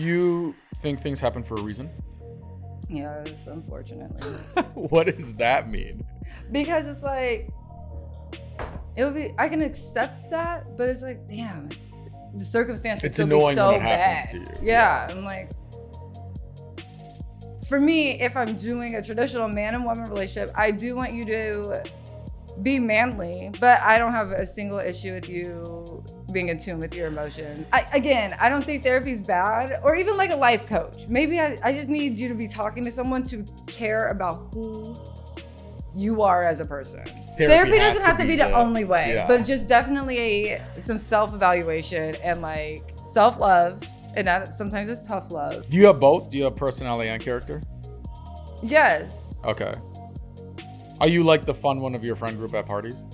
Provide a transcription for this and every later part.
Do you think things happen for a reason? Yes, unfortunately. What does that mean? Because it's like, it would be, I can accept that, but it's like, damn, the circumstance It's could be annoying so when it bad. happens to you. Yeah, I'm like, for me, if I'm doing a traditional man and woman relationship, I do want you to be manly, but I don't have a single issue with you being in tune with your emotions. I don't think therapy's bad, or even like a life coach. Maybe I just need you to be talking to someone to care about who you are as a person. Therapy doesn't have to be the only way, but just definitely some self-evaluation and like self-love. And that sometimes it's tough love. Do you have both? Do you have personality and character? Yes. Okay. Are you like the fun one of your friend group at parties?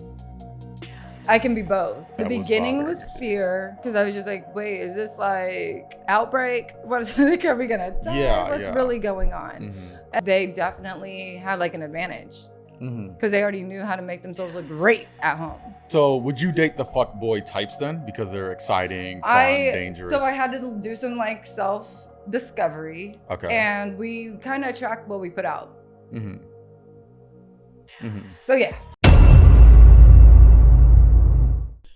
I can be both. The That was beginning fire. was fear, because I was just like, wait, is this like outbreak? What is like, are we gonna die? Yeah, What's yeah. really going on? Mm-hmm. And they definitely had like an advantage, Mm-hmm. because they already knew how to make themselves look great at home. So would you date the fuck boy types then? Because they're exciting, fun, dangerous. So I had to do some like self-discovery. Okay. And we kind of attract what we put out. Mm-hmm. Mm-hmm. So yeah.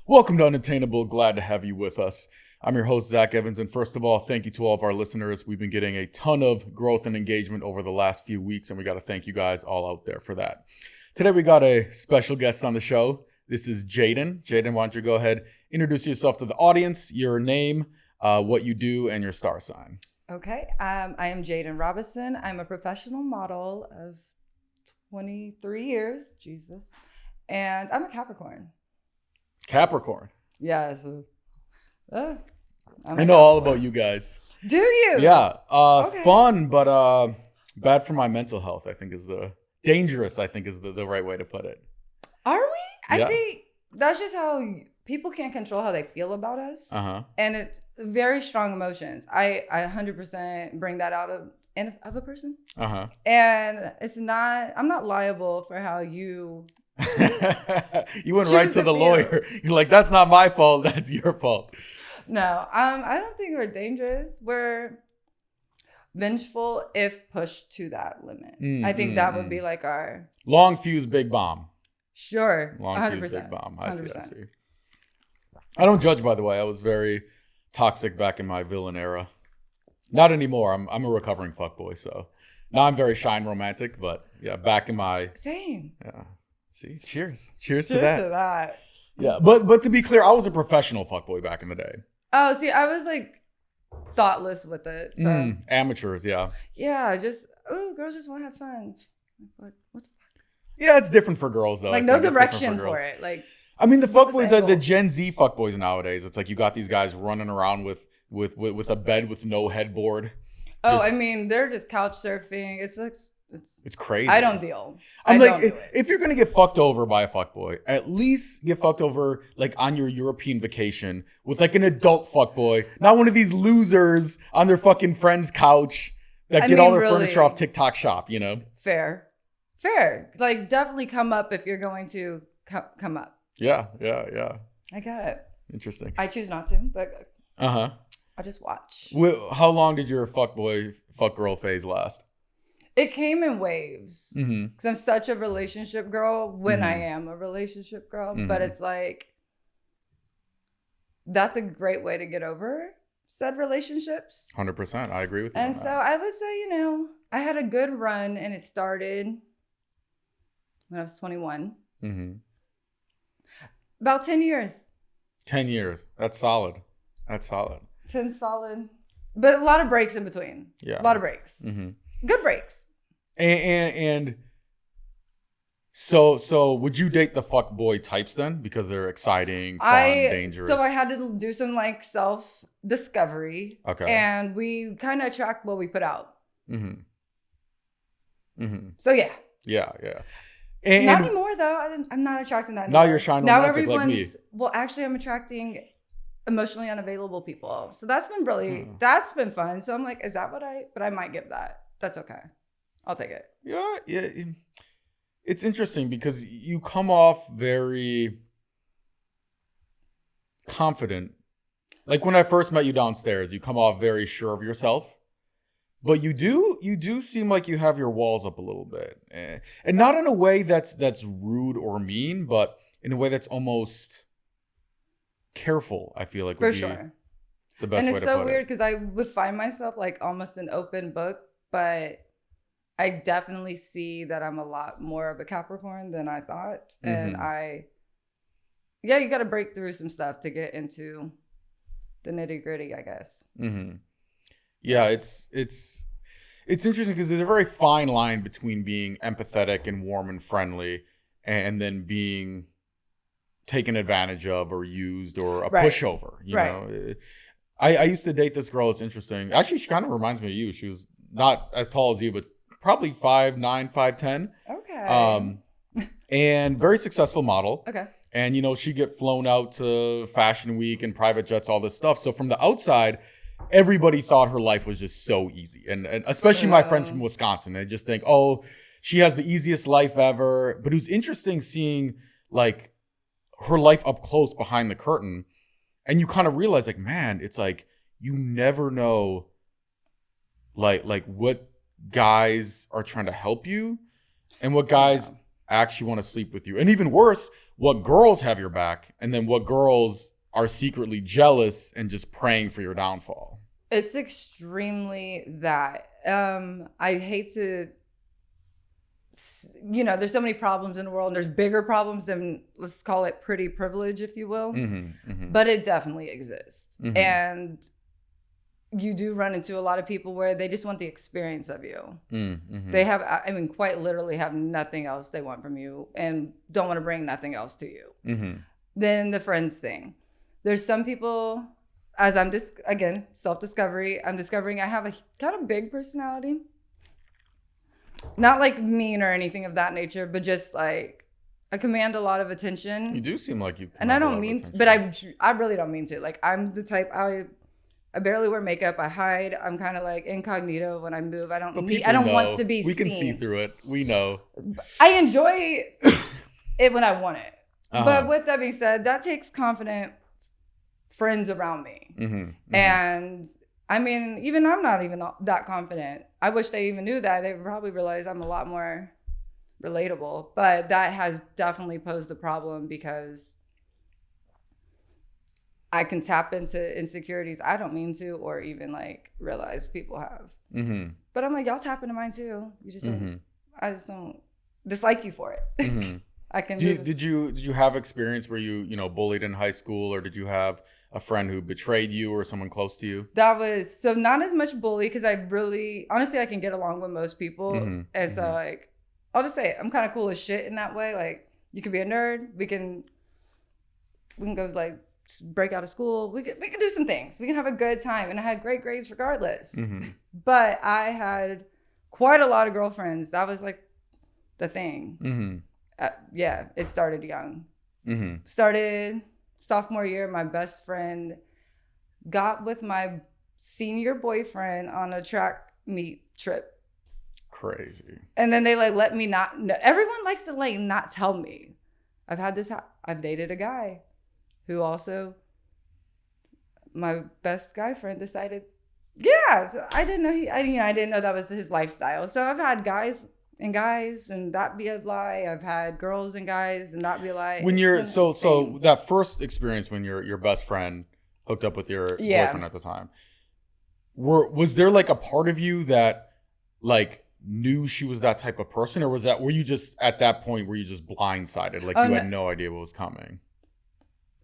Welcome to Unattainable. Glad to have you with us. I'm your host, Zach Evans. And first of all, thank you to all of our listeners. We've been getting a ton of growth and engagement over the last few weeks, and we got to thank you guys all out there for that. Today, we got a special guest on the show. This is Jayden. Jayden, why don't you go ahead, introduce yourself to the audience, your name, what you do, and your star sign. Okay. I am Jayden Robinson. I'm a professional model of 23 years. Jesus. And I'm a Capricorn. Capricorn. Yeah. So, I know all about you guys. Do you? Yeah. Okay. Fun, but bad for my mental health, I think is the right way to put it. Are we? Yeah. I think that's just how people can't control how they feel about us. Uh-huh. And it's very strong emotions. I 100% bring that out of a person. Uh-huh. And I'm not liable for how you. You went right to the lawyer. You're like, that's not my fault. That's your fault. No, I don't think we're dangerous. We're vengeful if pushed to that limit. I think that would be like our long fuse, big bomb. Sure, Long 100%. fuse, big bomb. I see. 100%. I don't judge, by the way. I was very toxic back in my villain era. Not anymore. I'm a recovering fuckboy, so now I'm very shy and romantic. But yeah, back in my Same. yeah. See, cheers to Cheers that. to that. Yeah, but to be clear, I was a professional fuckboy back in the day. Oh, see, I was like thoughtless with it. So Amateurs, yeah. yeah, just girls just want to have fun. What the Yeah, it's different for girls though. like I no think it's different direction girls. for it. Like I mean, the fuckboy, the angle? Gen Z fuckboys nowadays. It's like you got these guys running around with a bed with no headboard. I mean, they're just couch surfing. It's like It's crazy. I don't deal. I'm I like, don't do it. if you're gonna get fucked over by a fuckboy, at least get fucked over like on your European vacation with like an adult fuckboy, not one of these losers on their fucking friend's couch that get all their really, furniture off TikTok Shop. You know? Fair. Like definitely come up if you're going to come up. Yeah. I got it. Interesting. I choose not to, but I just watch. How long did your fuckboy fuck girl phase last? It came in waves Mm-hmm. because I'm such a relationship girl when I am a relationship girl. But it's like, that's a great way to get over said relationships. 100%. I agree with you. And so I would say, I had a good run and it started when I was 21. Mm-hmm. About 10 years. 10 years. That's solid. 10 solid. But a lot of breaks in between. Yeah. A lot of breaks. Mm-hmm. Good breaks. And so would you date the fuck boy types then? Because they're exciting, fun, dangerous. So I had to do some like self-discovery. Okay. And we kind of attract what we put out. Mm-hmm. Mm-hmm. So yeah. Yeah. And not anymore though. I'm not attracting that now anymore. you're shy Now romantic like me. Well, actually I'm attracting emotionally unavailable people. So that's been that's been fun. So I'm like, is that but I might give that. That's okay. I'll take it. Yeah. It's interesting because you come off very confident Like when I first met you downstairs, you come off very sure of yourself. But you do seem like you have your walls up a little bit. And not in a way that's rude or mean, but in a way that's almost careful, I feel like would For be sure. the best way to put it. And it's so weird because I would find myself like almost an open book, but I definitely see that I'm a lot more of a Capricorn than I thought. And you got to break through some stuff to get into the nitty gritty, I guess. Mm-hmm. Yeah, it's interesting because there's a very fine line between being empathetic and warm and friendly and then being taken advantage of or used or a pushover, you know. I used to date this girl. It's interesting. Actually, she kind of reminds me of you. She was not as tall as you, but probably 5'9", 5'10". Okay. And very successful model. Okay. And, you know, she'd get flown out to Fashion Week and private jets, all this stuff. So from the outside, everybody thought her life was just so easy. And especially my friends from Wisconsin. They just think, oh, she has the easiest life ever. But it was interesting seeing, like, her life up close behind the curtain. And you kind of realize, like, man, it's like you never know, like what guys are trying to help you and what guys actually want to sleep with you. And even worse, what girls have your back and then what girls are secretly jealous and just praying for your downfall. It's extremely that. I hate to, you know, there's so many problems in the world and there's bigger problems than, let's call it pretty privilege, if you will. But it definitely exists. And you do run into a lot of people where they just want the experience of you. They have, I mean, quite literally have nothing else they want from you and don't want to bring nothing else to you. Then the friends thing. There's some people, as I'm just, again, self-discovery, I'm discovering I have a kind of big personality. Not like mean or anything of that nature, but just like I command a lot of attention. You do seem like you. And I don't mean to, but I really don't mean to. Like I'm the type, I barely wear makeup. I hide. I'm kind of like incognito when I move. I don't want to be seen. We can see through it. We know. I enjoy it when I want it. But with that being said, that takes confident friends around me. And I mean, even I'm not even that confident. I wish they even knew that. They would probably realize I'm a lot more relatable. But that has definitely posed a problem because I can tap into insecurities I don't mean to or even like realize people have. But I'm like, y'all tap into mine too. You just don't, I just don't dislike you for it. I can. Did you have experience where you know bullied in high school, or did you have a friend who betrayed you or someone close to you? That was so not as much bully because I really honestly I can get along with most people, and so like I'll just say it, I'm kind of cool as shit in that way. Like you can be a nerd, we can go like break out of school, we can do some things, we can have a good time, and I had great grades regardless. But I had quite a lot of girlfriends. That was like the thing. Yeah, it started young. Started sophomore year, my best friend got with my senior boyfriend on a track meet trip. Crazy. And then they like let me not know. Everyone likes to like not tell me. I've dated a guy who also, my best guy friend decided, yeah, so I didn't know I didn't know that was his lifestyle. So I've had guys and that be a lie. I've had girls and guys and that be a lie. When you're so that first experience when your best friend hooked up with your boyfriend at the time, was there like a part of you that like knew she was that type of person, or were you just at that point were you just blindsided, like you had no idea what was coming?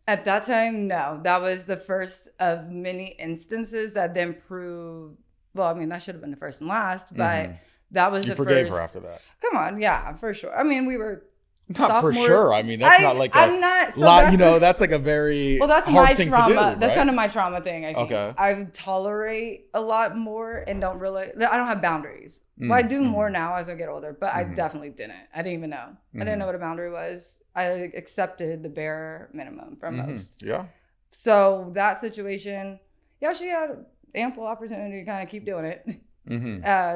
At that time, no. That was the first of many instances that then proved. Well, I mean, that should have been the first and last, but. That was the first. You forgave her after that. Come on, yeah, for sure. I mean, we were not sophomores. For sure. I mean, that's not like I'm not. So lot, you know, that's like a very that's hard my thing trauma. To do, that's right? kind of my trauma thing. I think. Okay. I tolerate a lot more and don't really. I don't have boundaries. Well, I do more now as I get older, but I definitely didn't. I didn't even know. I didn't know what a boundary was. I accepted the bare minimum from most. Yeah. So that situation, yeah, she had ample opportunity to kind of keep doing it.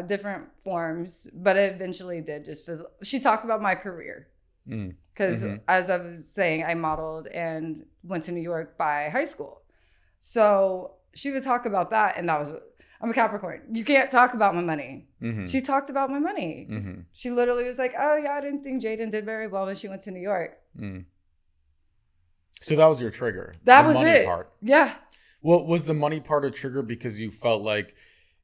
Different forms, but it eventually did just fizzle. She talked about my career because as I was saying, I modeled and went to New York by high school. So she would talk about that, and I'm a Capricorn. You can't talk about my money. Mm-hmm. She talked about my money. Mm-hmm. She literally was like, oh yeah, I didn't think Jayden did very well when she went to New York. Mm. So that was your trigger. That the was money it. Part. Yeah. Well, was the money part a trigger because you felt like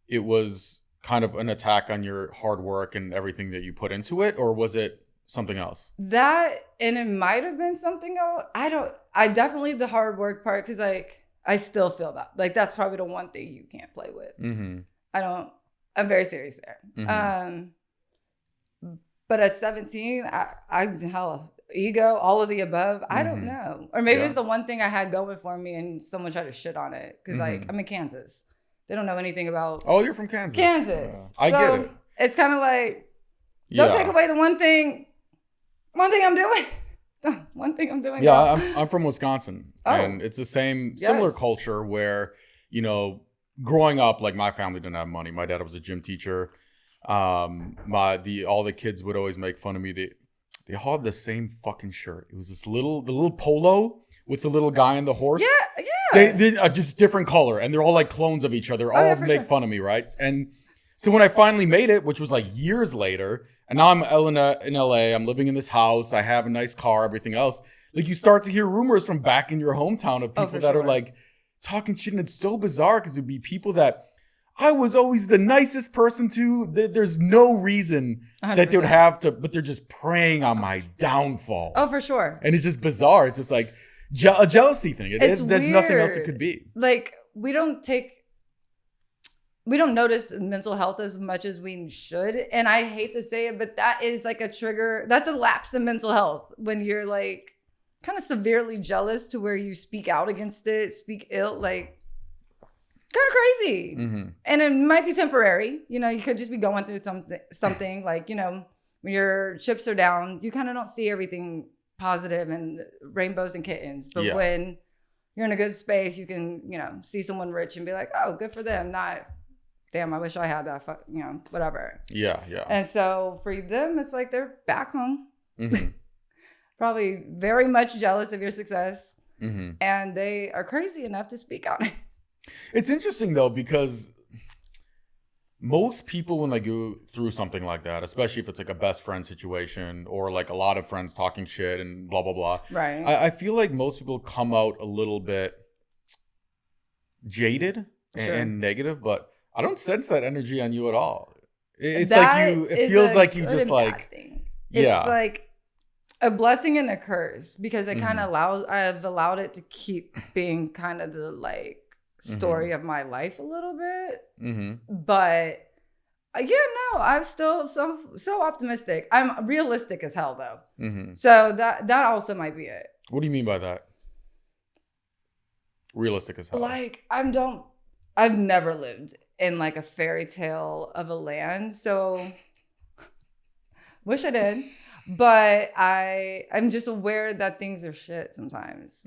it was kind of an attack on your hard work and everything that you put into it, or was it something else? That, and it might have been something else. I definitely the hard work part, because like I still feel that. Like that's probably the one thing you can't play with. Mm-hmm. I'm very serious there. Mm-hmm. But at 17, I'm hella ego, all of the above. I don't know. Or maybe it's the one thing I had going for me and someone tried to shit on it. Because like I'm in Kansas. They don't know anything about. Oh, you're from Kansas. I get it. It's kind of like, don't take away the one thing I'm doing. One thing I'm doing. Yeah, I'm from Wisconsin. Oh. And it's the similar culture where, you know, growing up, like my family didn't have money. My dad was a gym teacher. All the kids would always make fun of me. They all had the same fucking shirt. It was the little polo with the little guy and the horse. Yeah. They are just different color, and they're all like clones of each other. All make fun of me, right? And so when I finally made it, which was like years later, and now I'm in LA, I'm living in this house, I have a nice car, everything else. Like you start to hear rumors from back in your hometown of people that are like talking shit, and it's so bizarre because it'd be people that I was always the nicest person to. There's no reason 100%. That they would have to, but they're just preying on my downfall. Oh, for sure. And it's just bizarre. It's just like a jealousy thing. There's nothing else it could be. Like we don't notice mental health as much as we should. And I hate to say it, but that is like a trigger. That's a lapse in mental health when you're like kind of severely jealous to where you speak out against it, speak ill, like kind of crazy. Mm-hmm. And it might be temporary. You know, you could just be going through something like, you know, when your chips are down, you kind of don't see everything positive and rainbows and kittens. But when you're in a good space, you can, you know, see someone rich and be like, oh, good for them. Not, damn, I wish I had that, you know, whatever. Yeah. And so for them, it's like they're back home. Mm-hmm. Probably very much jealous of your success. Mm-hmm. And they are crazy enough to speak on it. It's interesting, though, because most people, when they go through something like that, especially if it's like a best friend situation or like a lot of friends talking shit and blah, blah, blah. Right. I feel like most people come out a little bit jaded and negative, but I don't sense that energy on you at all. It's like it feels like you just like, it's like a blessing and a curse because it kind of I've allowed it to keep being kind of the like story of my life a little bit. But I'm still so optimistic. I'm realistic as hell though. So that also might be it. What do you mean by that? Realistic as hell. Like I've never lived in like a fairy tale of a land. So wish I did. But I'm just aware that things are shit sometimes.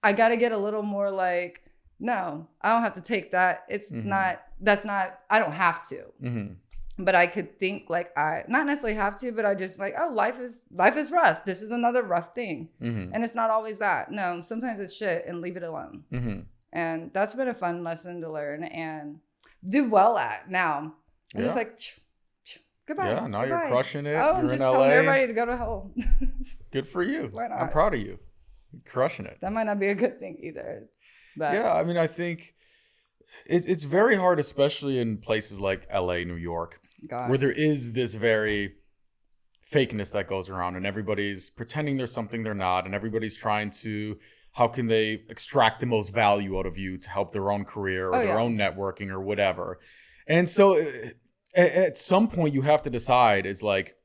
I got to get a little more like, no, I don't have to take that. It's I don't have to. But I could think like I not necessarily have to, but I just like, oh, life is rough. This is another rough thing. And it's not always that. No, sometimes it's shit and leave it alone. And that's been a fun lesson to learn and do well at now. I'm just like, goodbye. Yeah, now goodbye. You're crushing it. Oh, you're I'm just in LA. telling everybody to go to hell. Good for you. Why not? I'm proud of you. You're crushing it. That might not be a good thing either. But yeah, I mean, I think it's very hard, especially in places like LA, New York, where there is this very fakeness that goes around and everybody's pretending there's something they're not. And everybody's trying to, how can they extract the most value out of you to help their own career or their own networking or whatever. And so at some point you have to decide, it's like,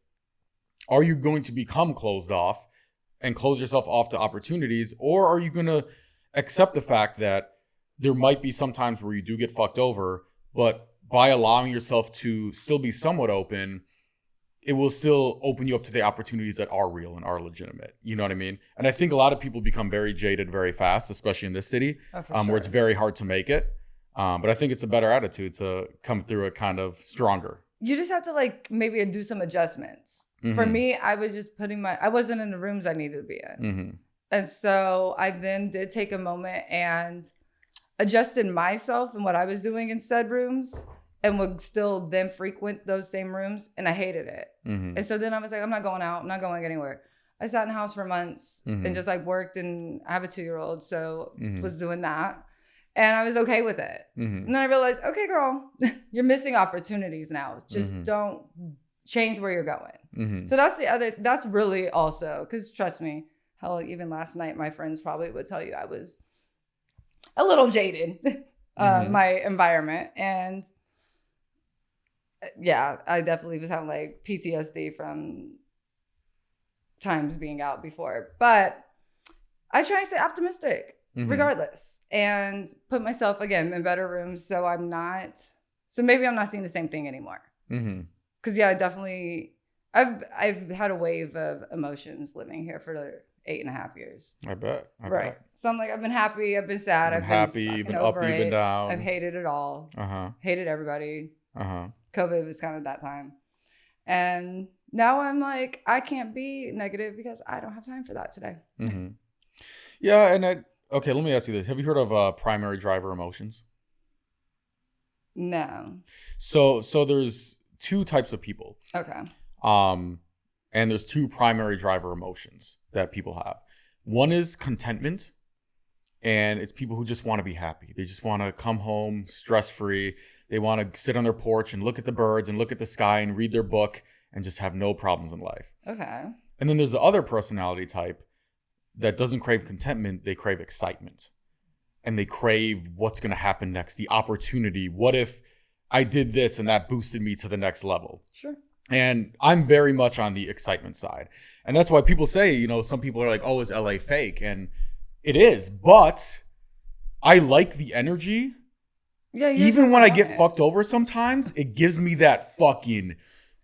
are you going to become closed off and close yourself off to opportunities? Or are you going to accept the fact that there might be some times where you do get fucked over, but by allowing yourself to still be somewhat open, it will still open you up to the opportunities that are real and are legitimate. You know what I mean? And I think a lot of people become very jaded very fast, especially in this city, where it's very hard to make it. But I think it's a better attitude to come through it kind of stronger. You just have to like maybe do some adjustments. For me, I was just I wasn't in the rooms I needed to be in. And so I then did take a moment and adjusted myself and what I was doing in said rooms and would still then frequent those same rooms. And I hated it. And so then I was like, I'm not going out. I'm not going anywhere. I sat in the house for months and just like worked, and I have a 2-year-old. So was doing that. And I was okay with it. And then I realized, okay, girl, you're missing opportunities now. Just don't change where you're going. So that's really also, because trust me, hell, even last night, my friends probably would tell you I was a little jaded, my environment. And yeah, I definitely was having like PTSD from times being out before. But I try and stay optimistic regardless and put myself, again, in better rooms so maybe I'm not seeing the same thing anymore. Because yeah, I've had a wave of emotions living here for 8.5 years. I bet. Right. So I'm like, I've been happy, I've been sad, I've been happy, you've been up, you've been down. I've hated it all. Hated everybody. COVID was kind of that time. And now I'm like, I can't be negative because I don't have time for that today. Yeah, and okay, let me ask you this. Have you heard of primary driver emotions? No. So there's 2 types of people. Okay. And there's 2 primary driver emotions that people have. One is contentment, and it's people who just want to be happy. They just want to come home stress-free. They want to sit on their porch and look at the birds and look at the sky and read their book and just have no problems in life. Okay. And then there's the other personality type that doesn't crave contentment. They crave excitement. And they crave what's going to happen next, the opportunity. What if I did this and that boosted me to the next level? Sure. And I'm very much on the excitement side. And that's why people say, some people are like, oh, is LA fake? And it is. But I like the energy. Yeah. Even when I get fucked over sometimes, it gives me that fucking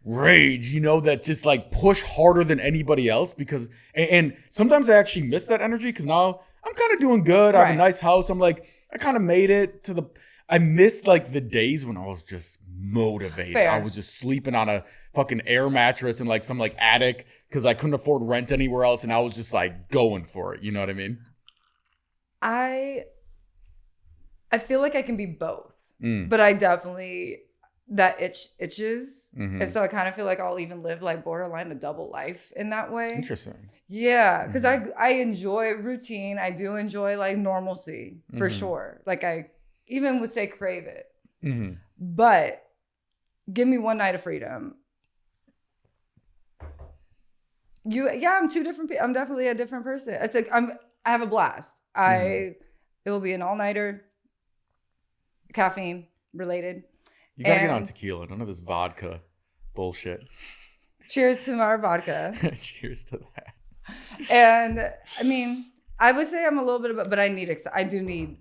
rage, that just like push harder than anybody else, because, and sometimes I actually miss that energy because now I'm kind of doing good. I have a nice house. I'm like, I kind of made it to I miss like the days when I was just motivated. Fair. I was just sleeping on a fucking air mattress in like some like attic because I couldn't afford rent anywhere else. And I was just like going for it. You know what I mean? I feel like I can be both, but I definitely, that itches. And so I kind of feel like I'll even live like borderline a double life in that way. Interesting. Yeah. Because I enjoy routine. I do enjoy like normalcy for sure. Like I even would say crave it. But give me one night of freedom. I'm 2 different people. I'm definitely a different person. It's like I have a blast. It will be an all-nighter, caffeine related. You gotta get on tequila. None of this vodka bullshit. Cheers to our vodka. Cheers to that. And I mean, I would say I'm a little bit of, but I do need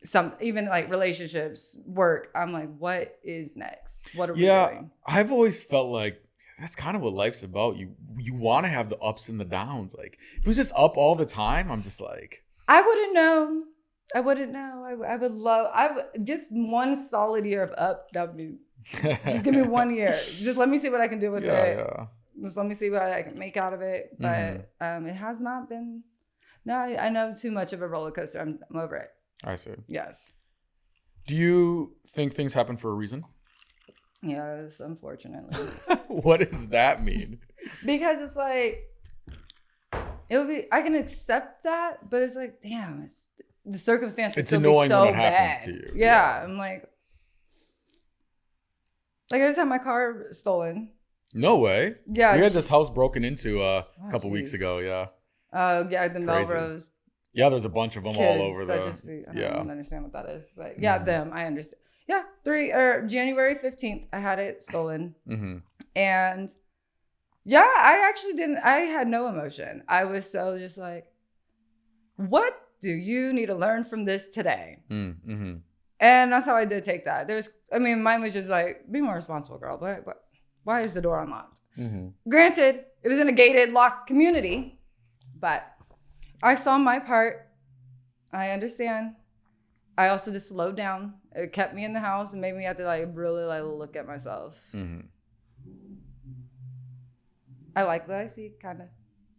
some, even like relationships, work. I'm like, what is next? What are we doing? Yeah, I've always felt like that's kind of what life's about. You want to have the ups and the downs. Like if it was just up all the time, I'm just like, I wouldn't know. I would just one solid year of up. That would be, just give me 1 year. Just let me see what I can do with it. Yeah. Just let me see what I can make out of it. But it has not been, I know too much of a roller coaster. I'm over it. I see. Yes. Do you think things happen for a reason? Yes, unfortunately. What does that mean? Because it's like, I can accept that, but it's like, damn, the circumstance could still be so bad. It's annoying when it happens to you. Yeah. I'm like I just had my car stolen. No way. Yeah. We had this house broken into a couple weeks ago. Yeah. Oh, yeah. The Melrose. Yeah, there's a bunch of them all over I don't understand what that is. But yeah, them. I understand. Yeah. January 15th, I had it stolen. And yeah, I had no emotion. I was so just like, what do you need to learn from this today? And that's how I did take that. Mine was just like, be more responsible, girl. But why is the door unlocked? Granted, it was in a gated, locked community, but I saw my part. I understand. I also just slowed down. It kept me in the house and made me have to like really like look at myself. I like what I see, kind of.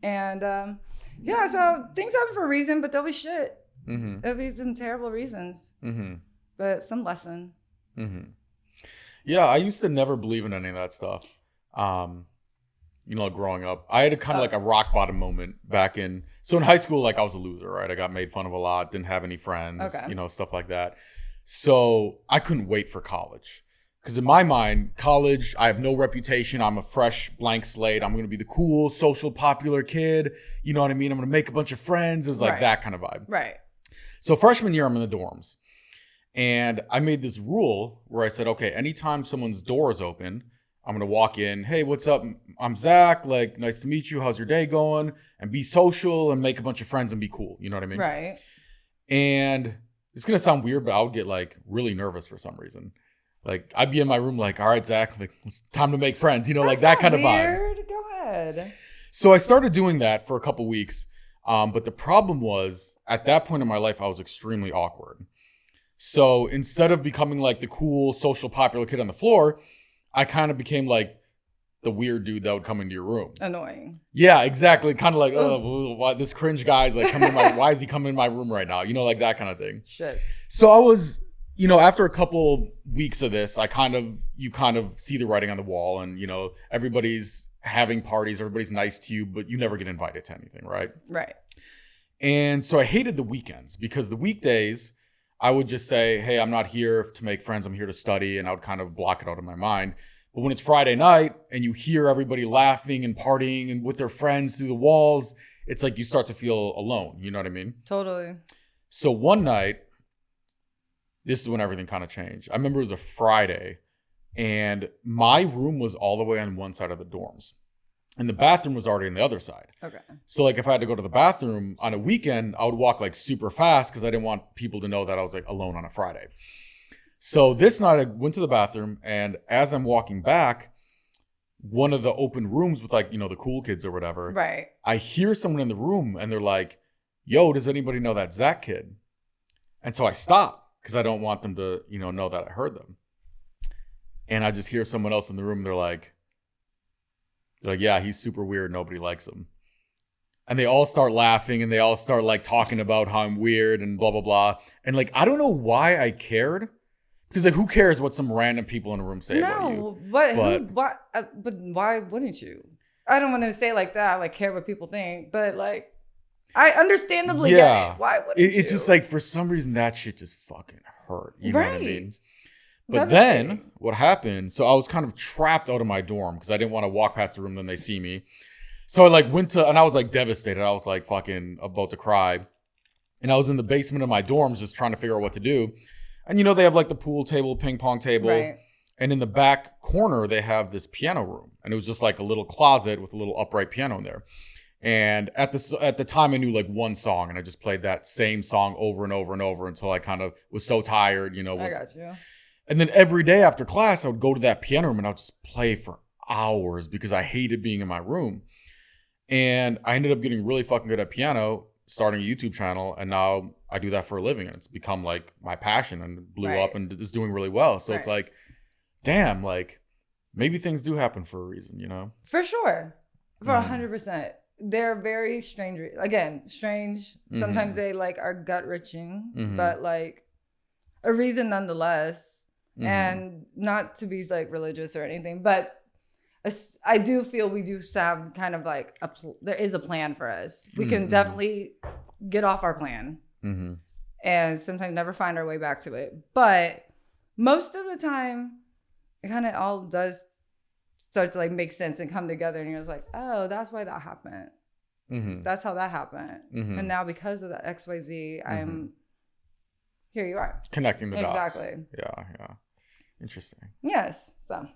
And yeah, so things happen for a reason, but there'll be shit. Mm-hmm. There'll be some terrible reasons, but some lesson. Yeah, I used to never believe in any of that stuff. Growing up, I had a kind of like a rock bottom moment back in high school, like I was a loser, right? I got made fun of a lot, didn't have any friends, stuff like that. So I couldn't wait for college. Because in my mind, college, I have no reputation. I'm a fresh blank slate. I'm going to be the cool, social, popular kid. You know what I mean? I'm going to make a bunch of friends. It was like that kind of vibe. Right. So freshman year, I'm in the dorms. And I made this rule where I said, okay, anytime someone's door is open, I'm going to walk in. Hey, what's up? I'm Zach. Like, nice to meet you. How's your day going? And be social and make a bunch of friends and be cool. You know what I mean? Right. And it's going to sound weird, but I would get like really nervous for some reason. Like, I'd be in my room like, all right, Zach, like, it's time to make friends, That's like that kind weird. of vibe. Go ahead. So I started doing that for a couple weeks. But the problem was, at that point in my life, I was extremely awkward. So instead of becoming like the cool, social, popular kid on the floor, I kind of became like the weird dude that would come into your room. Annoying. Yeah, exactly. Kind of like, oh, why this cringe guy's like coming in why is he coming in my room right now? Like that kind of thing. Shit. So I was... after a couple weeks of this, you kind of see the writing on the wall, and, everybody's having parties, everybody's nice to you, but you never get invited to anything, right? Right. And so I hated the weekends, because the weekdays, I would just say, hey, I'm not here to make friends, I'm here to study, and I would kind of block it out of my mind. But when it's Friday night and you hear everybody laughing and partying and with their friends through the walls, it's like you start to feel alone, you know what I mean? Totally. So one night, this is when everything kind of changed. I remember it was a Friday, and my room was all the way on one side of the dorms, and the bathroom was already on the other side. Okay. So like if I had to go to the bathroom on a weekend, I would walk like super fast because I didn't want people to know that I was like alone on a Friday. So this night I went to the bathroom, and as I'm walking back, one of the open rooms with like, the cool kids or whatever. Right. I hear someone in the room, and they're like, yo, does anybody know that Zach kid? And so I stop, because I don't want them to, know that I heard them. And I just hear someone else in the room. They're like, yeah, he's super weird. Nobody likes him. And they all start laughing, and they all start like talking about how I'm weird and blah, blah, blah. And like, I don't know why I cared. Because like, who cares what some random people in a room say about you? But why wouldn't you? I don't want to say like that, like care what people think, but like, I understandably get it. Why wouldn't you? It's just like, for some reason, that shit just fucking hurt. You know what I mean? But Devastating. then what happened, so I was kind of trapped out of my dorm because I didn't want to walk past the room, then they see me. So I like went to, and I was like devastated. I was like fucking about to cry. And I was in the basement of my dorms just trying to figure out what to do. And they have like the pool table, ping pong table. Right. And in the back corner, they have this piano room. And it was just like a little closet with a little upright piano in there. And at the time, I knew like one song, and I just played that same song over and over and over until I kind of was so tired, I got you. And then every day after class, I would go to that piano room and I would just play for hours because I hated being in my room. And I ended up getting really fucking good at piano, starting a YouTube channel, and now I do that for a living, and it's become like my passion, and blew up and is doing really well. So it's like, damn, like maybe things do happen for a reason, For sure. For 100%. They're very strange. Again, strange. Sometimes they like are gut wrenching, but like a reason nonetheless. And not to be like religious or anything, but I do feel we do have kind of like there is a plan for us. We can definitely get off our plan, and sometimes never find our way back to it. But most of the time, it kind of all does start to like make sense and come together, and you're just like, oh, that's why that happened. That's how that happened. And now because of the XYZ, I'm here. You are connecting the dots. Exactly. Yeah. Interesting. Yes. So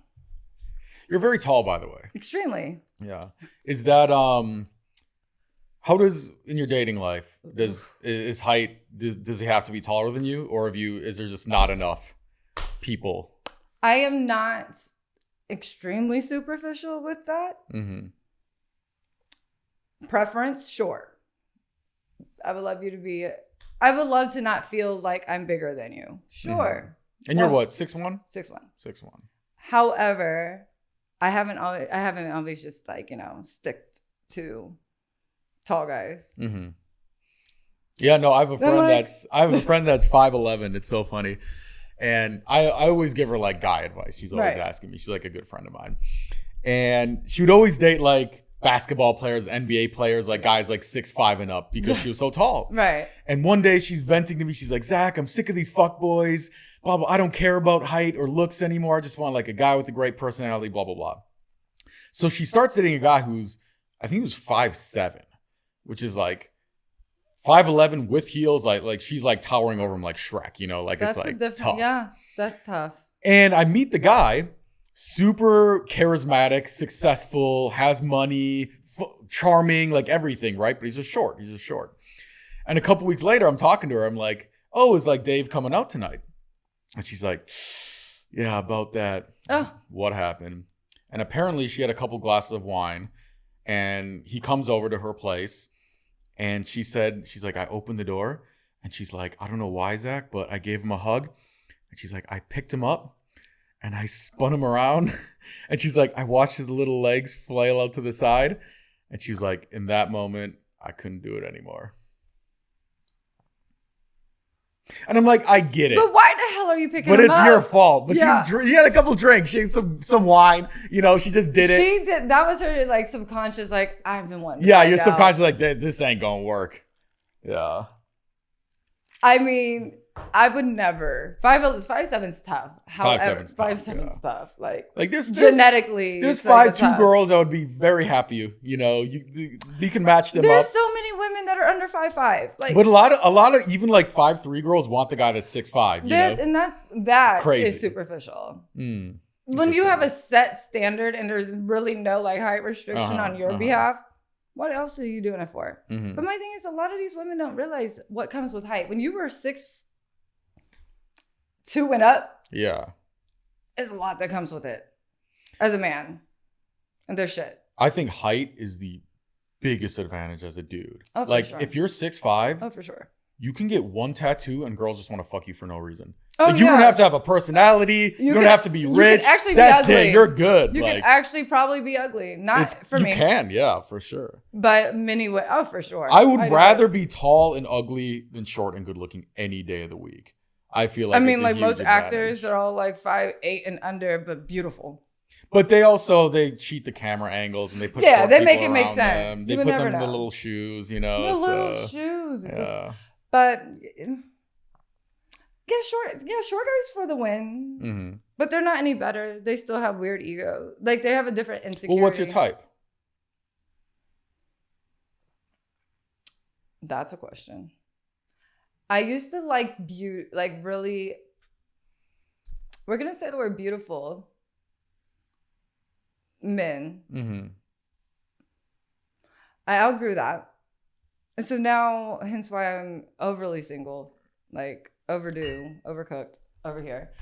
you're very tall, by the way. Extremely. Yeah. Is that how does in your dating life is height does he have to be taller than you, or is there just not enough people? I am not extremely superficial with that. Preference, sure. I would love to not feel like I'm bigger than you. Sure. And you're what, 6'1"? 6'1". 6'1". However, I haven't always just like, sticked to tall guys. Mm-hmm. Yeah, no, I have a friend that's 5'11". It's so funny. And I always give her like guy advice. She's always asking me. She's like a good friend of mine. And she would always date like basketball players, NBA players, like guys like 6'5" and up because she was so tall. Right. And one day she's venting to me. She's like, Zach, I'm sick of these fuck boys. Blah, blah. I don't care about height or looks anymore. I just want like a guy with a great personality, blah, blah, blah. So she starts dating a guy who's, I think he was 5'7", which is like 5'11" with heels. Like she's like towering over him like Shrek, you know, like that's it's like tough. Yeah, that's tough. And I meet the guy, super charismatic, successful, has money, charming, like everything, right? But he's just short. And a couple weeks later, I'm talking to her. I'm like, oh, is like Dave coming out tonight? And she's like, yeah, about that. Oh. What happened? And apparently she had a couple glasses of wine and he comes over to her place. And she's like, I opened the door and she's like, I don't know why, Zach, but I gave him a hug. And she's like, I picked him up and I spun him around. And she's like, I watched his little legs flail out to the side. And she's like, in that moment, I couldn't do it anymore. And I'm like, I get it. But why the hell are you picking him up? But it's your fault. But yeah. she had a couple drinks. She had some wine. You know, she just did it. She did. That was her like subconscious, like, I've been wanting to Yeah, find you're out. subconscious like, this ain't gonna work. Yeah. I mean, I would never. 5'7"'s tough. However, 5'7"'s tough. Like there's genetically. There's 5'2" girls that would be very happy. You know, you can match them up. There's so many women that are under 5'5". Like, but a lot of even like 5'3" girls want the guy that's 6'5". You know? And that crazy. Is superficial. When you have a set standard and there's really no like height restriction on your behalf, what else are you doing it for? But my thing is, a lot of these women don't realize what comes with height. When you were 6'2" and up, yeah, there's a lot that comes with it as a man. And there's shit. I think height is the biggest advantage as a dude. Oh, for like sure. if you're 6'5", oh, for sure, you can get one tattoo and girls just want to fuck you for no reason. Oh, like, you don't have to have a personality. You don't have to be rich. You can actually That's be ugly. it. You're good. You can actually probably be ugly. Not for me. You can, yeah, for sure. But many way. Oh, for sure. I would rather be tall and ugly than short and good looking any day of the week. I feel like like most actors are all like 5'8" and under, but beautiful. But they cheat the camera angles and they put they make it make sense. Them. They put them in the little shoes, you know. The little shoes. Yeah. But short guys for the win. But they're not any better. They still have weird ego. Like they have a different insecurity. Well, what's your type? That's a question. I used to like really. We're gonna say the word beautiful. Men. I outgrew that. And so now, hence why I'm overly single, like overdue, overcooked over here.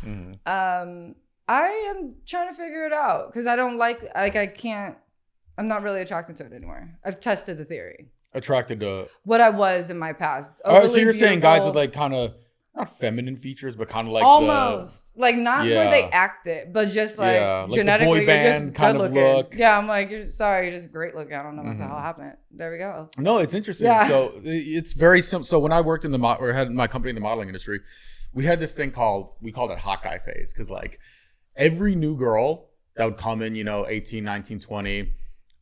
I am trying to figure it out because I don't I'm not really attracted to it anymore. I've tested the theory. Attracted to what I was in my past. So you're saying guys with like kind of not feminine features, but kind of like almost like not where they act it, but just like genetically, the boy band you're just kind good of looking. look. Yeah, I'm like, you're just great looking. I don't know what the hell happened. There we go. No, it's interesting. Yeah. So it's very simple. So when I worked in had my company in the modeling industry, we had this thing we called it hot guy phase, because like every new girl that would come in, 18, 19, 20,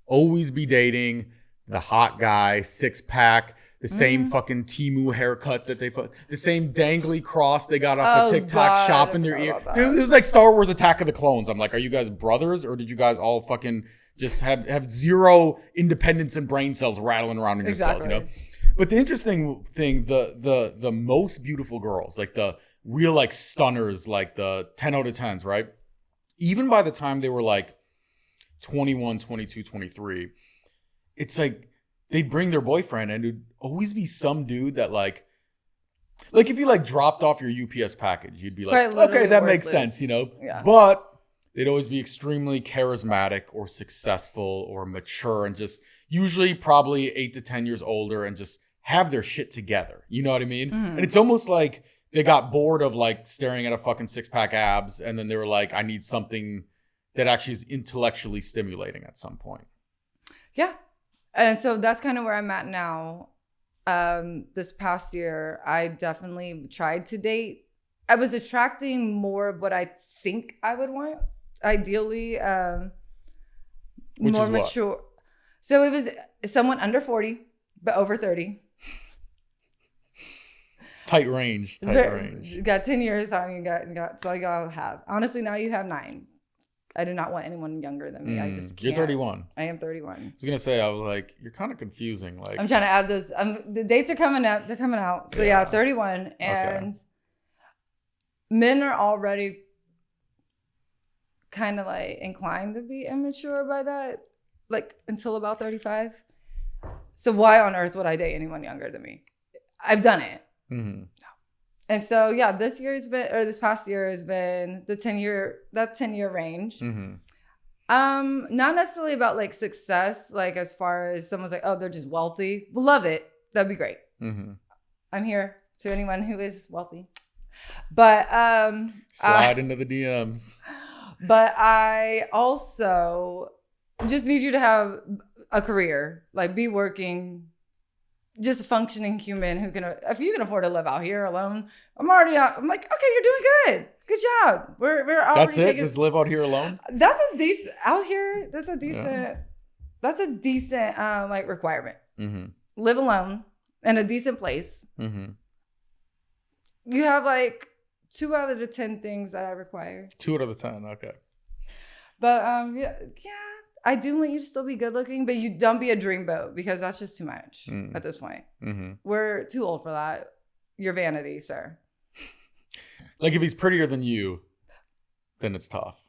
always be dating the hot guy, 6-pack. The same fucking Temu haircut that the same dangly cross they got off of TikTok, shop in their ear. It was like Star Wars Attack of the Clones. I'm like, are you guys brothers, or did you guys all fucking just have zero independence and brain cells rattling around in your skulls, But the interesting thing, the most beautiful girls, like the real like stunners, like the 10 out of 10s, right? Even by the time they were like 21, 22, 23, it's like they'd bring their boyfriend and it'd always be some dude that like if you like dropped off your UPS package, you'd be like, okay, that makes sense, Yeah. But they'd always be extremely charismatic or successful or mature and just usually probably 8 to 10 years older and just have their shit together. You know what I mean? And it's almost like they got bored of like staring at a fucking 6-pack abs. And then they were like, I need something that actually is intellectually stimulating at some point. Yeah. And so that's kind of where I'm at now. This past year, I definitely tried to date. I was attracting more of what I think I would want, ideally, Which more is what? mature. So it was someone under 40, but over 30. Tight range. You got 10 years on you. Got so y'all have. Honestly, now you have 9. I do not want anyone younger than me. I just can't. You're 31. I am 31. I was gonna say, I was like, you're kind of confusing. Like, I'm trying to add this. The dates are coming up. They're coming out. So yeah 31, and men are already kind of like inclined to be immature by that, like until about 35. So why on earth would I date anyone younger than me? I've done it. mm-hmm. And so yeah, this past year has been the 10-year range. Mm-hmm. Not necessarily about like success, like as far as someone's like, oh, they're just wealthy. Love it. That'd be great. Mm-hmm. I'm here to anyone who is wealthy. But Slide into the DMs. But I also just need you to have a career, like be working, just a functioning human who can, if you can afford to live out here alone, I'm like, okay, you're doing good. Good job. We're already That's it? Just live out here alone? That's a decent, out here, that's a decent like requirement. Mm-hmm. Live alone in a decent place. Mm-hmm. You have like 2 out of the 10 things that I require. 2 out of the 10, okay. But yeah, I do want you to still be good looking, but you don't be a dreamboat because that's just too much at this point. Mm-hmm. We're too old for that. Your vanity, sir. Like if he's prettier than you, then it's tough.